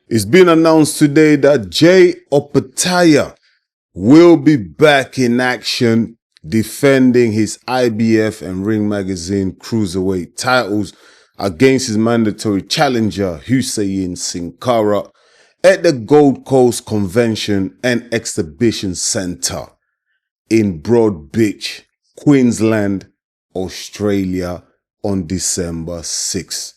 It's been announced today that Opetaia will be back in action defending his IBF and Ring Magazine Cruiserweight titles against his mandatory challenger Huseyin Cinkara at the Gold Coast Convention and Exhibition Centre in Broadbeach, Queensland, Australia on December 6th.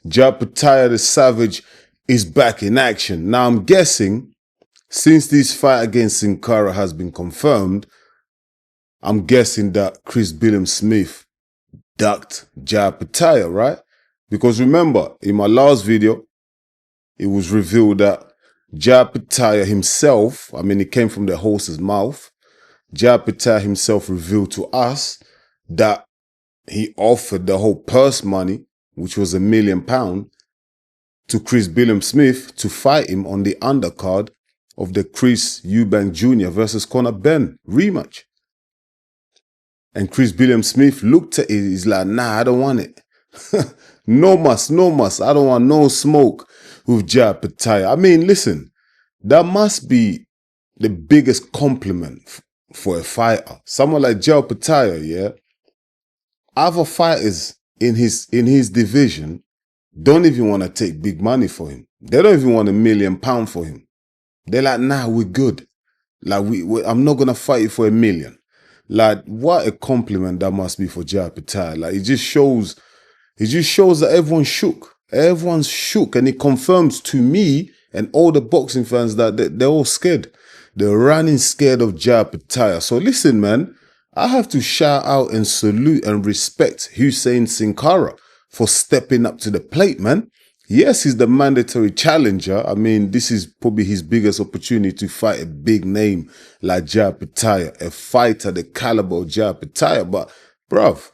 Opetaia the Savage is back in action. Now I'm guessing, since this fight against Sincara has been confirmed, I'm guessing that Billam-Smith ducked Opetaia, right? Because remember, in my last video, it was revealed that Opetaia himself, it came from the horse's mouth, Opetaia himself revealed to us that he offered the whole purse money, which was £1 million, to Billam-Smith to fight him on the undercard of the Chris Eubank Jr. versus Conor Ben rematch. And Billam-Smith looked at it, he's like, nah, I don't want it. No muss. I don't want no smoke with Opetaia. Listen, that must be the biggest compliment for a fighter. Someone like Opetaia, yeah? Other fighters in his division don't even want to take big money for him. They don't even want £1 million for him. They're like, nah, we're good. Like, I'm not going to fight you for £1 million. Like, what a compliment that must be for Opetaia. Like, it just shows that everyone's shook. Everyone's shook. And it confirms to me and all the boxing fans that they're all scared. They're running scared of Opetaia. So listen, man, I have to shout out and salute and respect Huseyin Cinkara for stepping up to the plate, man. Yes, he's the mandatory challenger. This is probably his biggest opportunity to fight a big name like Opetaia, a fighter the caliber of Opetaia. But, bruv,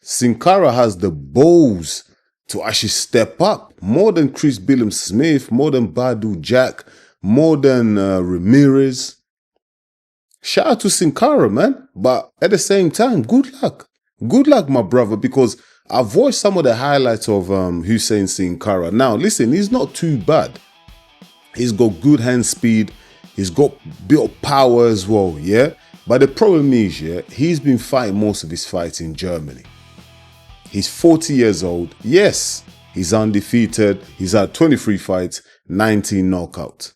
Sincara has the balls to actually step up more than Billam-Smith, more than Badu Jack, more than Ramirez. Shout out to Sincara, man. But at the same time, good luck. Good luck, my brother, because I've watched some of the highlights of Huseyin Cinkara. Now, listen, he's not too bad. He's got good hand speed. He's got built power as well, yeah? But the problem is, yeah, he's been fighting most of his fights in Germany. He's 40 years old. Yes, he's undefeated. He's had 23 fights, 19 knockouts.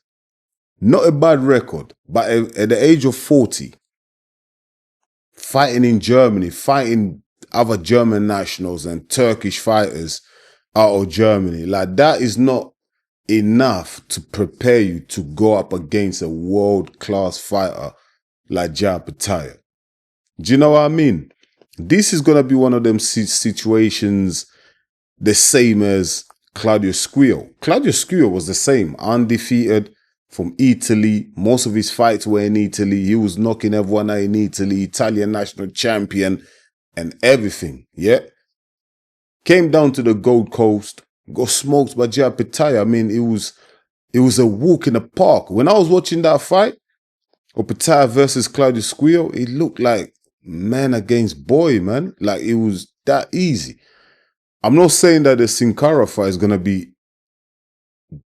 Not a bad record, but at the age of 40, fighting in Germany, fighting other German nationals and Turkish fighters out of Germany, like, that is not enough to prepare you to go up against a world-class fighter like Opetaia. Do you know what I mean? This is going to be one of them situations the same as Claudio Squio. Claudio Squio was the same, undefeated, from Italy. Most of his fights were in Italy. He was knocking everyone out in Italy, Italian national champion and everything, yeah? Came down to the Gold Coast, got smoked by Opetaia. It was a walk in the park. When I was watching that fight, Opetaia versus Claudio Squio, it looked like man against boy, man. Like, it was that easy. I'm not saying that the Sincara fight is going to be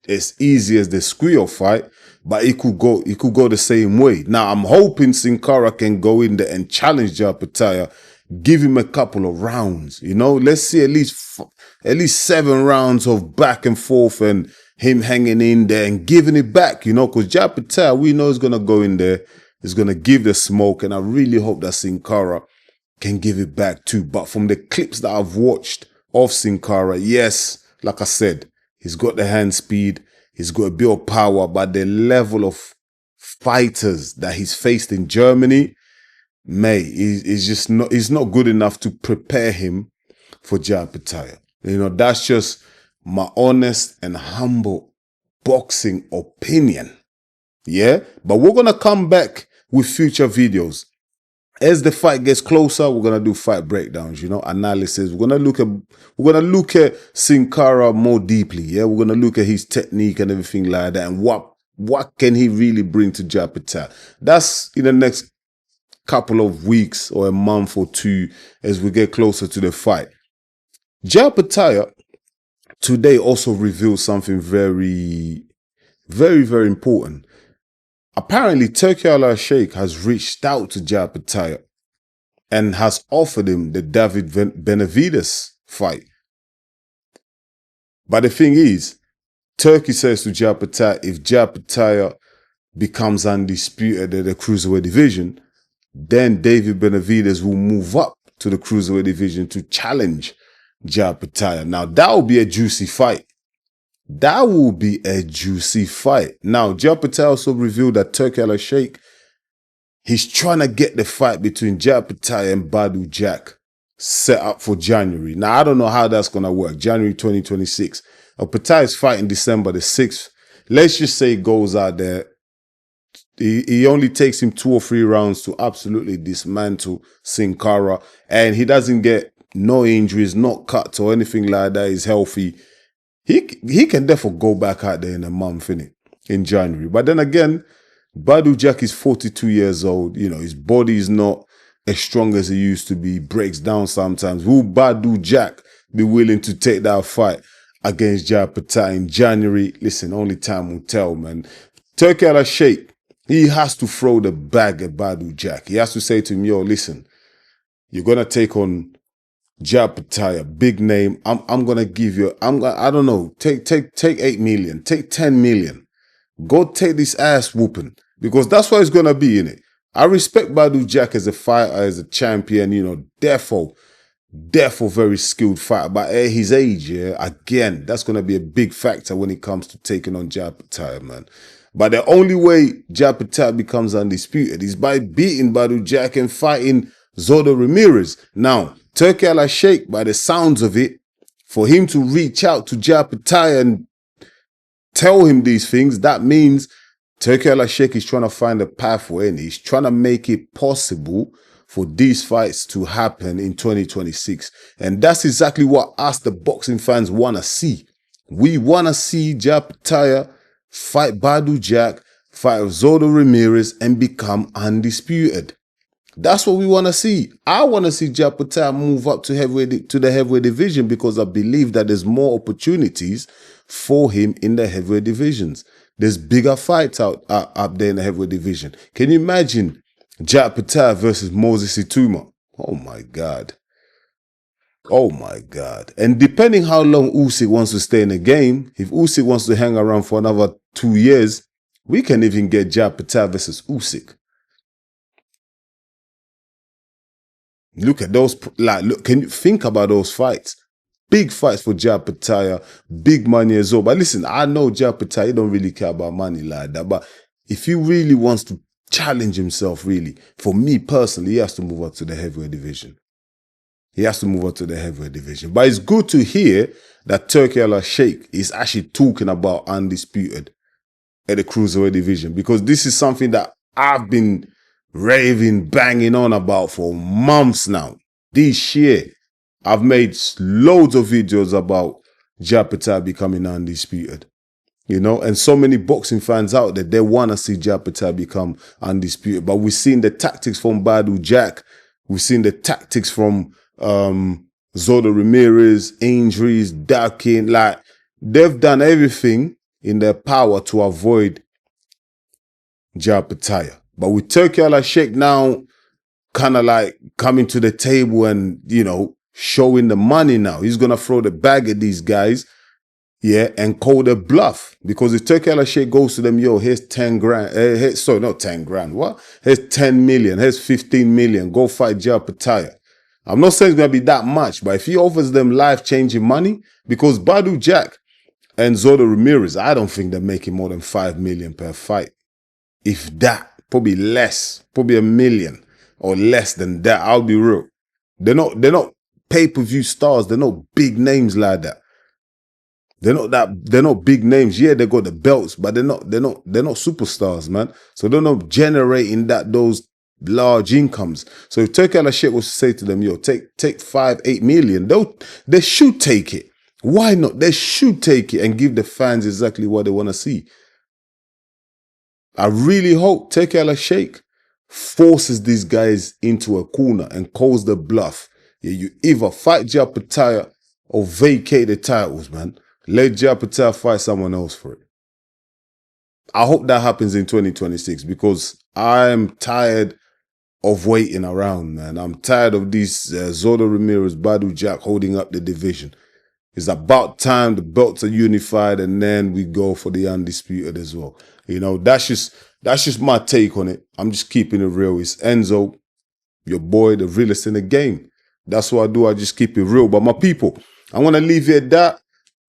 as easy as the Squio fight, but it could go the same way. Now, I'm hoping Sincara can go in there and challenge Opetaia, give him a couple of rounds, you know. Let's see at least 7 rounds of back and forth and him hanging in there and giving it back, you know, because Opetaia, we know, is going to go in there, is going to give the smoke, and I really hope that Sincara can give it back too. But from the clips that I've watched of Sincara, yes, like I said, he's got the hand speed, he's got a bit of power, but the level of fighters that he's faced in Germany, mate, he's not good enough to prepare him for Opetaia. You know, that's just my honest and humble boxing opinion. Yeah? But we're going to come back with future videos. As the fight gets closer, we're going to do fight breakdowns, you know, analysis. We're going to look at Sincara more deeply, yeah? We're going to look at his technique and everything like that, and what can he really bring to Opetaia. That's in the next couple of weeks or a month or two as we get closer to the fight. Opetaia today also revealed something very Very, very important. Apparently, Turki Al-Sheikh has reached out to Opetaia and has offered him the David Benavidez fight. But the thing is, Turkey says to Opetaia, if Opetaia becomes undisputed at the cruiserweight division, then David Benavidez will move up to the cruiserweight division to challenge Opetaia. Now, that will be a juicy fight. That will be a juicy fight. Now, Opetaia also revealed that Turki Al-Sheikh, he's trying to get the fight between Opetaia and Badou Jack set up for January. Now, I don't know how that's going to work. January 2026. Opetaia is fighting December the 6th. Let's just say he goes out there. He only takes him 2 or 3 rounds to absolutely dismantle Sincara. And he doesn't get no injuries, not cuts or anything like that. He's healthy. He can therefore go back out there in a month, innit? In January. But then again, Badou Jack is 42 years old. You know, his body is not as strong as it used to be. He breaks down sometimes. Will Badou Jack be willing to take that fight against Opetaia in January? Listen, only time will tell, man. Turki Al-Sheikh, he has to throw the bag at Badou Jack. He has to say to him, yo, listen, you're going to take on Opetaia, big name. I'm going to give you, I don't know, take 8 million, take 10 million. Go take this ass whooping, because that's what it's going to be, innit? I respect Badou Jack as a fighter, as a champion, you know, therefore very skilled fighter. But at his age, yeah, again, that's going to be a big factor when it comes to taking on Opetaia, man. But the only way Opetaia becomes undisputed is by beating Badou Jack and fighting Zodo Ramirez. Now, Turki Al-Sheikh, by the sounds of it, for him to reach out to Opetaia and tell him these things, that means Turki Al-Sheikh is trying to find a pathway and he's trying to make it possible for these fights to happen in 2026. And that's exactly what us, the boxing fans, want to see. We want to see Opetaia fight Badou Jack, fight Zodo Ramirez, and become undisputed. That's what we want to see. I want to see Opetaia move up to the heavyweight division, because I believe that there's more opportunities for him in the heavyweight divisions. There's bigger fights up there in the heavyweight division. Can you imagine Opetaia versus Moses Ituma? Oh my God. Oh my God. And depending how long Usyk wants to stay in the game, if Usyk wants to hang around for another 2 years, we can even get Opetaia versus Usyk. Look at those, look, can you think about those fights? Big fights for Opetaia, big money as well. But listen, I know Opetaia, he don't really care about money like that. But if he really wants to challenge himself, really, for me personally, he has to move up to the heavyweight division. He has to move up to the heavyweight division. But it's good to hear that Turki Al-Sheikh is actually talking about undisputed at the cruiserweight division, because this is something that I've been raving, banging on about for months now. This year, I've made loads of videos about Opetaia becoming undisputed. You know, and so many boxing fans out there, they want to see Opetaia become undisputed. But we've seen the tactics from Badou Jack. We've seen the tactics from Zodo Ramirez, injuries, ducking. Like, they've done everything in their power to avoid Opetaia. But with Turki Al-Sheikh now kind of like coming to the table and, you know, showing the money now. He's going to throw the bag at these guys, yeah, and call their bluff. Because if Turki Al-Sheikh goes to them, yo, here's 10 grand. Sorry, not 10 grand. What? Here's 10 million. Here's 15 million. Go fight Opetaia. I'm not saying it's going to be that much, but if he offers them life-changing money, because Badou Jack and Zodo Ramirez, I don't think they're making more than 5 million per fight. If that. Probably less, probably 1 million or less than that. I'll be real. They're not pay-per-view stars. They're not big names like that. They're not big names. Yeah, they got the belts, but they're not superstars, man. So they're not generating those large incomes. So if Turki Al-Sheikh was to say to them, yo, take 5, 8 million, they should take it. Why not? They should take it and give the fans exactly what they want to see. I really hope Turki Al-Sheikh forces these guys into a corner and calls the bluff. Yeah, you either fight Opetaia or vacate the titles, man. Let Opetaia fight someone else for it. I hope that happens in 2026 because I'm tired of waiting around, man. I'm tired of these Zoldo Ramirez, Badu Jack holding up the division. It's about time the belts are unified and then we go for the Undisputed as well. You know, that's just my take on it. I'm just keeping it real. It's Enzo, your boy, the realest in the game. That's what I do. I just keep it real. But my people, I want to leave you at that.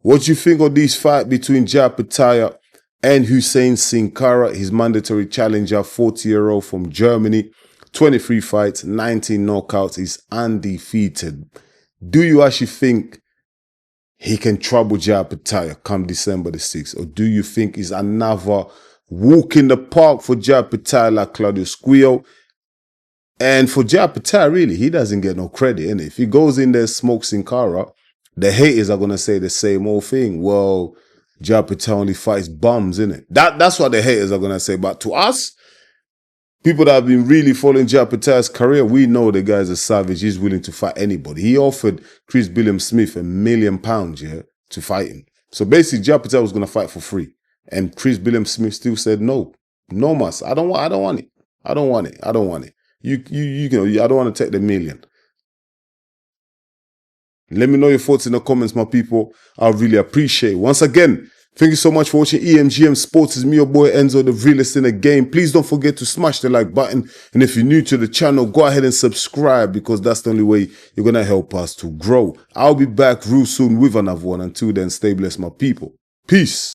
What do you think of this fight between Opetaia and Huseyin Cinkara, his mandatory challenger, 40-year-old from Germany, 23 fights, 19 knockouts, he's undefeated. Do you actually think he can trouble Opetaia come December the 6th? Or do you think it's another walk in the park for Opetaia like Claudio Squio? And for Opetaia, really, he doesn't get no credit, innit? If he goes in there, smokes Sincara, the haters are going to say the same old thing. Well, Opetaia only fights bums, innit? That's what the haters are going to say. But to us, people that have been really following Opetaia's career, we know the guy's a savage. He's willing to fight anybody. He offered Chris Billam-Smith £1 million, yeah, to fight him. So basically, Opetaia was going to fight for free. And Chris Billam-Smith still said, no, no mas. I don't want it. I don't want it. I don't want it. You know, I don't want to take the $1 million. Let me know your thoughts in the comments, my people. I really appreciate it. Once again, thank you so much for watching EMGM Sports. It's me, your boy Enzo, the realest in the game. Please don't forget to smash the like button. And if you're new to the channel, go ahead and subscribe because that's the only way you're going to help us to grow. I'll be back real soon with another one. Until then, stay blessed, my people. Peace.